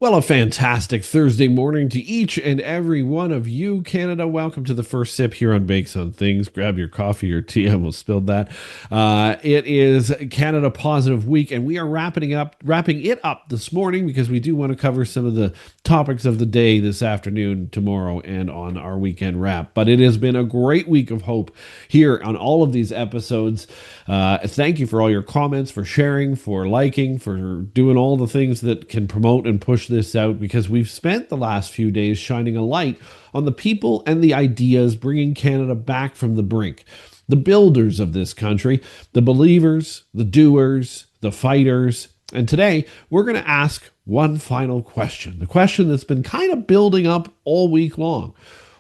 Well, a fantastic Thursday morning to each and every one of you, Canada. Welcome to the first sip here on Bakes on Things. Grab your coffee or tea. I almost spilled that. It is Canada Positive Week, and we are wrapping it up this morning because we do want to cover some of the topics of the day this afternoon, tomorrow, and on our weekend wrap. But it has been a great week of hope here on all of these episodes. Thank you for all your comments, for sharing, for liking, for doing all the things that can promote and push this out, because we've spent the last few days shining a light on the people and the ideas bringing Canada back from the brink. The builders of this country, the believers, the doers, the fighters. And today we're going to ask one final question, the question that's been kind of building up all week long.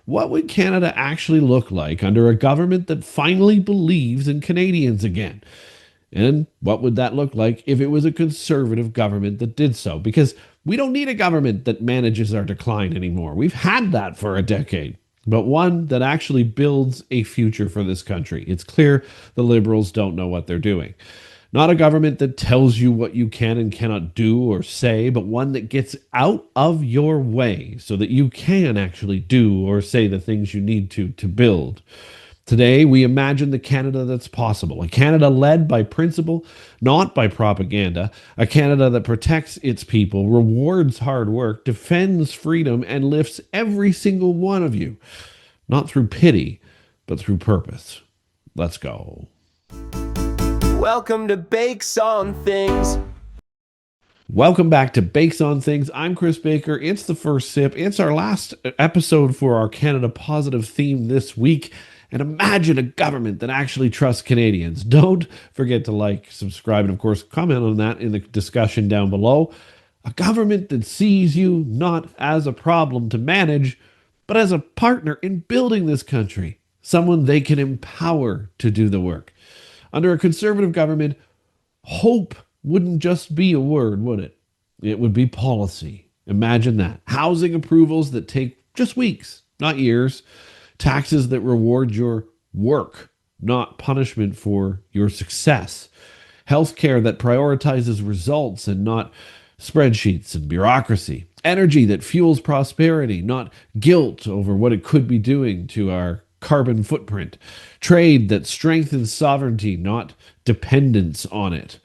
What would Canada actually look like under a government that finally believes in Canadians again? And what would that look like if it was a conservative government that did so? Because we don't need a government that manages our decline anymore. We've had that for a decade, but one that actually builds a future for this country. It's clear the Liberals don't know what they're doing. Not a government that tells you what you can and cannot do or say, but one that gets out of your way so that you can actually do or say the things you need to build. Today, we imagine the Canada that's possible, a Canada led by principle, not by propaganda, a Canada that protects its people, rewards hard work, defends freedom, and lifts every single one of you, not through pity, but through purpose. Let's go. Welcome to Bakes on Things. Welcome back to Bakes on Things. I'm Chris Baker. It's the first sip. It's our last episode for our Canada Positive theme this week. And imagine a government that actually trusts Canadians. Don't forget to like, subscribe, and of course, comment on that in the discussion down below. A government that sees you not as a problem to manage, but as a partner in building this country. Someone they can empower to do the work. Under a conservative government, hope wouldn't just be a word, would it? It would be policy. Imagine that. Housing approvals that take just weeks, not years. Taxes that reward your work, not punishment for your success. Healthcare that prioritizes results and not spreadsheets and bureaucracy. Energy that fuels prosperity, not guilt over what it could be doing to our carbon footprint. Trade that strengthens sovereignty, not dependence on it.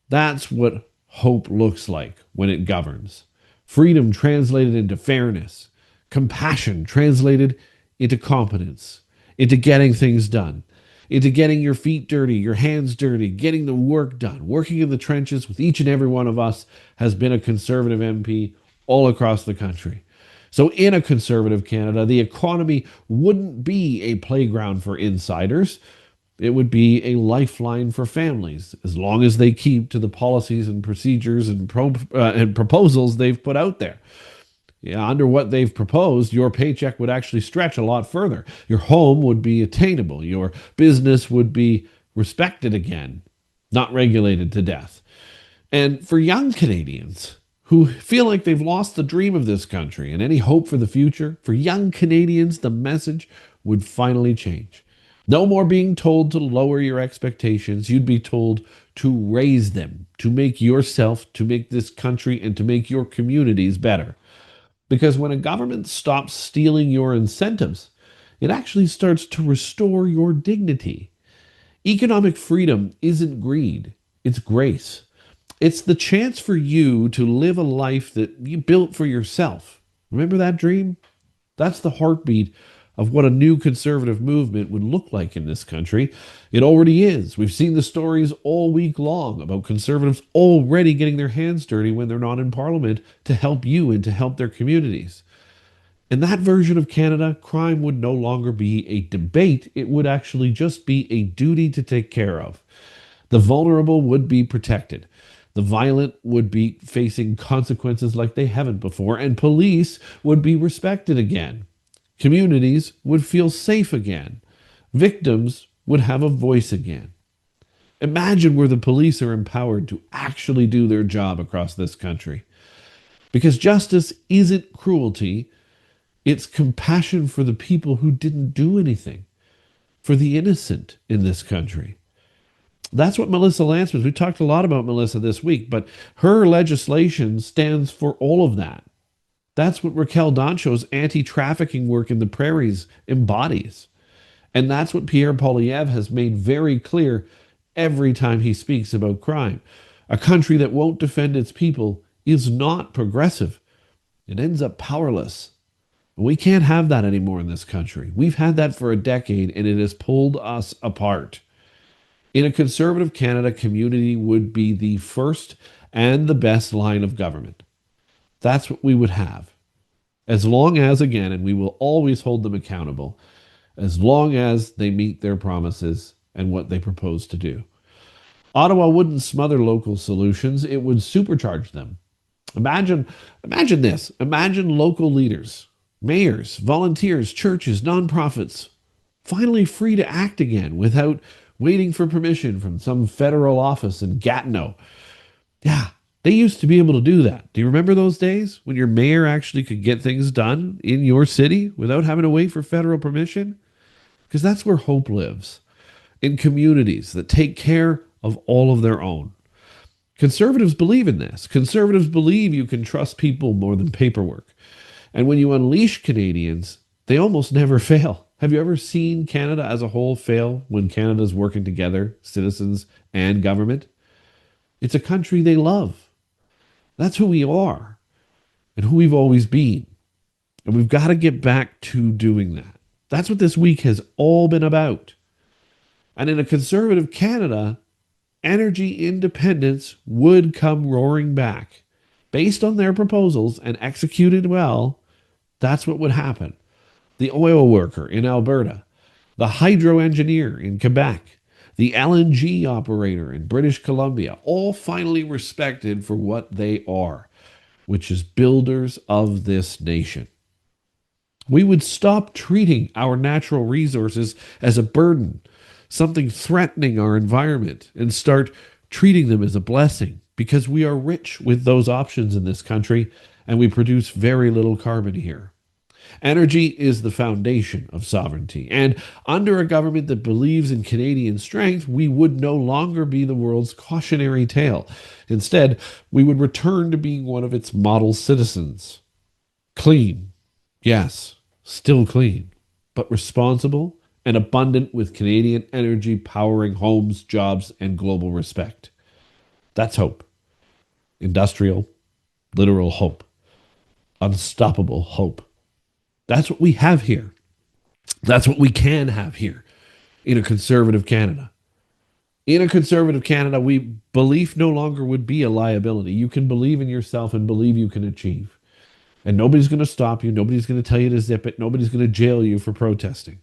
That's what hope looks like when it governs. Freedom translated into fairness. Compassion translated into competence, into getting things done, into getting your feet dirty, your hands dirty, getting the work done. Working in the trenches with each and every one of us has been a conservative MP all across the country. So in a conservative Canada, the economy wouldn't be a playground for insiders. It would be a lifeline for families, as long as they keep to the policies and procedures and proposals they've put out there. Yeah, under what they've proposed, your paycheck would actually stretch a lot further. Your home would be attainable. Your business would be respected again, not regulated to death. And for young Canadians who feel like they've lost the dream of this country and any hope for the future, for young Canadians, the message would finally change. No more being told to lower your expectations. You'd be told to raise them, to make yourself, to make this country, and to make your communities better. Because when a government stops stealing your incentives, it actually starts to restore your dignity. Economic freedom isn't greed, it's grace. It's the chance for you to live a life that you built for yourself. Remember that dream? That's the heartbeat of what a new conservative movement would look like in this country. It already is. We've seen the stories all week long about conservatives already getting their hands dirty when they're not in Parliament to help you and to help their communities. In that version of Canada, crime would no longer be a debate. It would actually just be a duty to take care of. The vulnerable would be protected. The violent would be facing consequences like they haven't before, and police would be respected again. Communities would feel safe again. Victims would have a voice again. Imagine where the police are empowered to actually do their job across this country. Because justice isn't cruelty, it's compassion for the people who didn't do anything, for the innocent in this country. That's what Melissa Lantsman, we talked a lot about Melissa this week, but her legislation stands for all of that. That's what Raquel Dancho's anti trafficking work in the prairies embodies. And that's what Pierre Poilievre has made very clear every time he speaks about crime. A country that won't defend its people is not progressive. It ends up powerless. We can't have that anymore in this country. We've had that for a decade and it has pulled us apart. In a conservative Canada, community would be the first and the best line of government. That's what we would have. As long as, again, and we will always hold them accountable, as long as they meet their promises and what they propose to do. Ottawa wouldn't smother local solutions, it would supercharge them. Imagine this. Imagine local leaders, mayors, volunteers, churches, nonprofits, finally free to act again without waiting for permission from some federal office in Gatineau. Yeah, they used to be able to do that. Do you remember those days when your mayor actually could get things done in your city without having to wait for federal permission? Because that's where hope lives, in communities that take care of all of their own. Conservatives believe in this. Conservatives believe you can trust people more than paperwork. And when you unleash Canadians, they almost never fail. Have you ever seen Canada as a whole fail when Canada's working together, citizens and government? It's a country they love. That's who we are and who we've always been. And we've got to get back to doing that. That's what this week has all been about. And in a conservative Canada, energy independence would come roaring back. Based on their proposals and executed well, that's what would happen. The oil worker in Alberta, the hydro engineer in Quebec, the LNG operator in British Columbia, all finally respected for what they are, which is builders of this nation. We would stop treating our natural resources as a burden, something threatening our environment, and start treating them as a blessing because we are rich with those options in this country and we produce very little carbon here. Energy is the foundation of sovereignty. And under a government that believes in Canadian strength, we would no longer be the world's cautionary tale. Instead, we would return to being one of its model citizens. Clean, yes, still clean, but responsible and abundant with Canadian energy powering homes, jobs, and global respect. That's hope. Industrial, literal hope. Unstoppable hope. That's what we have here. That's what we can have here in a conservative Canada. In a conservative Canada, belief no longer would be a liability. You can believe in yourself and believe you can achieve. And nobody's going to stop you. Nobody's going to tell you to zip it. Nobody's going to jail you for protesting.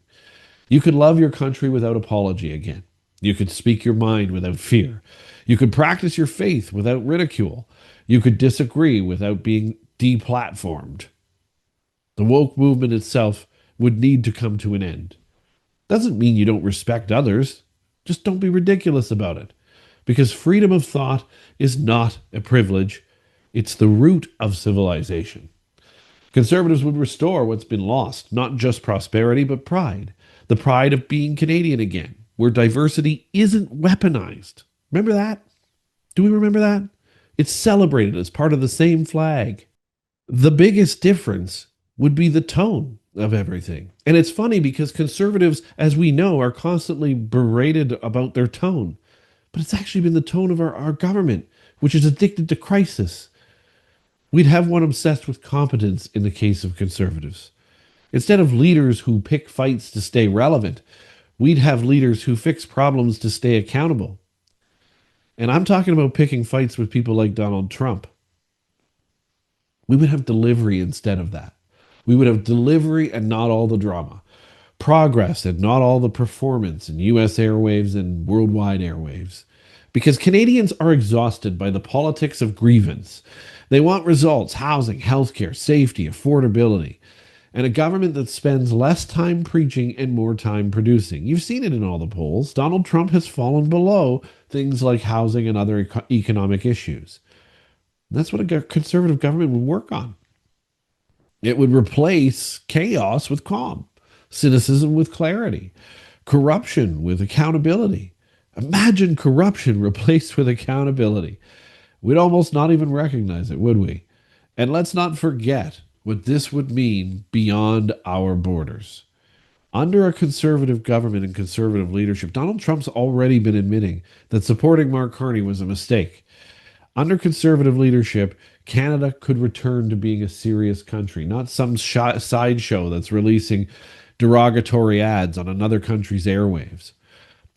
You could love your country without apology again. You could speak your mind without fear. You could practice your faith without ridicule. You could disagree without being deplatformed. The woke movement itself would need to come to an end. Doesn't mean you don't respect others. Just don't be ridiculous about it. Because freedom of thought is not a privilege. It's the root of civilization. Conservatives would restore what's been lost, not just prosperity, but pride. The pride of being Canadian again, where diversity isn't weaponized. Remember that? Do we remember that? It's celebrated as part of the same flag. The biggest difference would be the tone of everything. And it's funny because conservatives, as we know, are constantly berated about their tone. But it's actually been the tone of our government, which is addicted to crisis. We'd have one obsessed with competence in the case of conservatives. Instead of leaders who pick fights to stay relevant, we'd have leaders who fix problems to stay accountable. And I'm talking about picking fights with people like Donald Trump. We would have delivery instead of that. We would have delivery and not all the drama. Progress and not all the performance in US airwaves and worldwide airwaves. Because Canadians are exhausted by the politics of grievance. They want results, housing, healthcare, safety, affordability, and a government that spends less time preaching and more time producing. You've seen it in all the polls. Donald Trump has fallen below things like housing and other economic issues. That's what a conservative government would work on. It would replace chaos with calm, cynicism with clarity, corruption with accountability, Imagine corruption replaced with accountability. We'd almost not even recognize it, would we? And let's not forget what this would mean beyond our borders. Under a conservative government and conservative leadership, Donald Trump's already been admitting that supporting Mark Carney was a mistake. Under conservative leadership, Canada could return to being a serious country, not some sideshow that's releasing derogatory ads on another country's airwaves.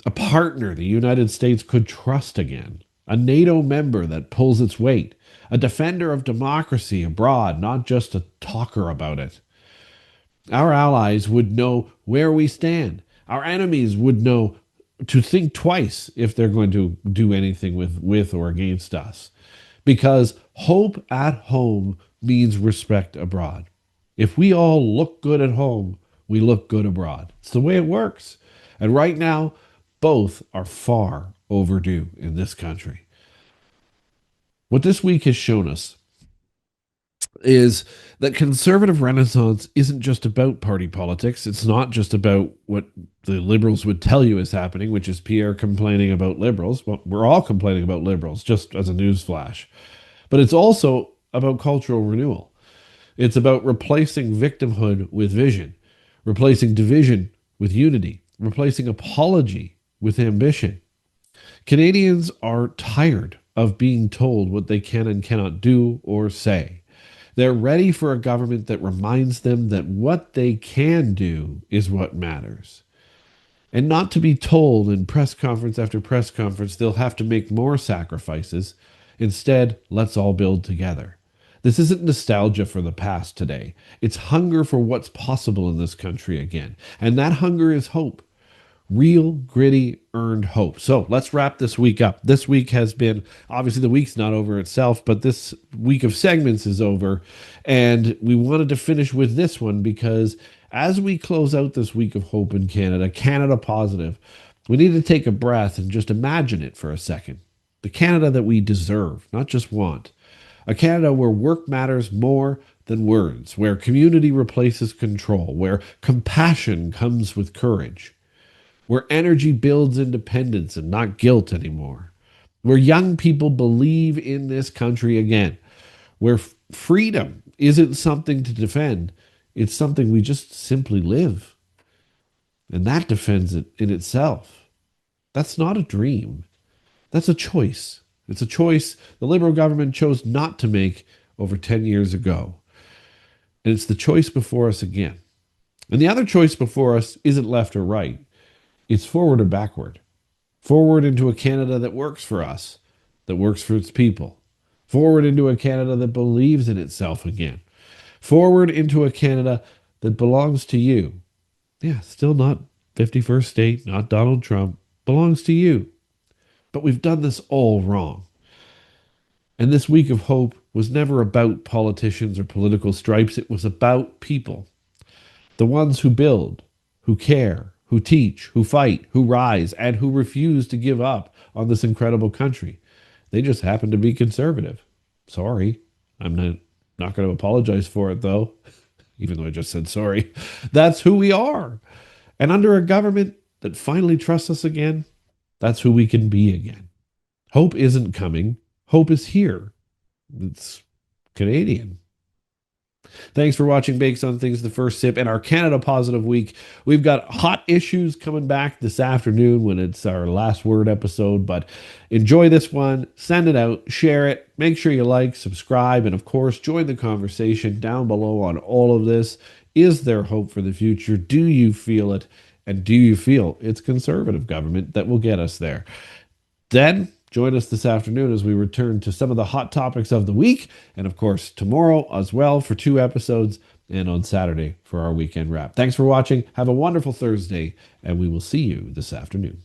A partner the United States could trust again, a NATO member that pulls its weight, a defender of democracy abroad, not just a talker about it. Our allies would know where we stand. Our enemies would know to think twice if they're going to do anything with or against us. Because hope at home means respect abroad. If we all look good at home, we look good abroad. It's the way it works. And right now, both are far overdue in this country. What this week has shown us is that conservative renaissance isn't just about party politics. It's not just about what the liberals would tell you is happening, which is Pierre complaining about liberals. Well, we're all complaining about liberals, just as a news flash. But it's also about cultural renewal. It's about replacing victimhood with vision, replacing division with unity, replacing apology with ambition. Canadians are tired of being told what they can and cannot do or say. They're ready for a government that reminds them that what they can do is what matters. And not to be told in press conference after press conference they'll have to make more sacrifices. Instead, let's all build together. This isn't nostalgia for the past today. It's hunger for what's possible in this country again. And that hunger is hope. Real, gritty, earned hope. So let's wrap this week up. This week has been, obviously, the week's not over itself, but this week of segments is over. And we wanted to finish with this one because as we close out this week of hope in Canada, Canada Positive, we need to take a breath and just imagine it for a second. The Canada that we deserve, not just want. A Canada where work matters more than words, where community replaces control, where compassion comes with courage, where energy builds independence and not guilt anymore, where young people believe in this country again, where freedom isn't something to defend, it's something we just simply live. And that defends it in itself. That's not a dream. That's a choice. It's a choice the Liberal government chose not to make over 10 years ago. And it's the choice before us again. And the other choice before us isn't left or right. It's forward or backward. Forward into a Canada that works for us, that works for its people. Forward into a Canada that believes in itself again. Forward into a Canada that belongs to you. Yeah, still not 51st state, not Donald Trump. Belongs to you. But we've done this all wrong. And this week of hope was never about politicians or political stripes. It was about people. The ones who build, who care, who teach, who fight, who rise, and who refuse to give up on this incredible country. They just happen to be conservative. Sorry. I'm not going to apologize for it, though, even though I just said sorry. That's who we are. And under a government that finally trusts us again, that's who we can be again. Hope isn't coming. Hope is here. It's Canadian. Thanks for watching Bakes on Things, the first sip, and our Canada Positive week. We've got hot issues coming back this afternoon when it's our last word episode, but enjoy this one, send it out, share it, make sure you like, subscribe, and of course, join the conversation down below on all of this. Is there hope for the future? Do you feel it? And do you feel it's conservative government that will get us there? Then join us this afternoon as we return to some of the hot topics of the week. And of course, tomorrow as well for 2 episodes and on Saturday for our weekend wrap. Thanks for watching. Have a wonderful Thursday, and we will see you this afternoon.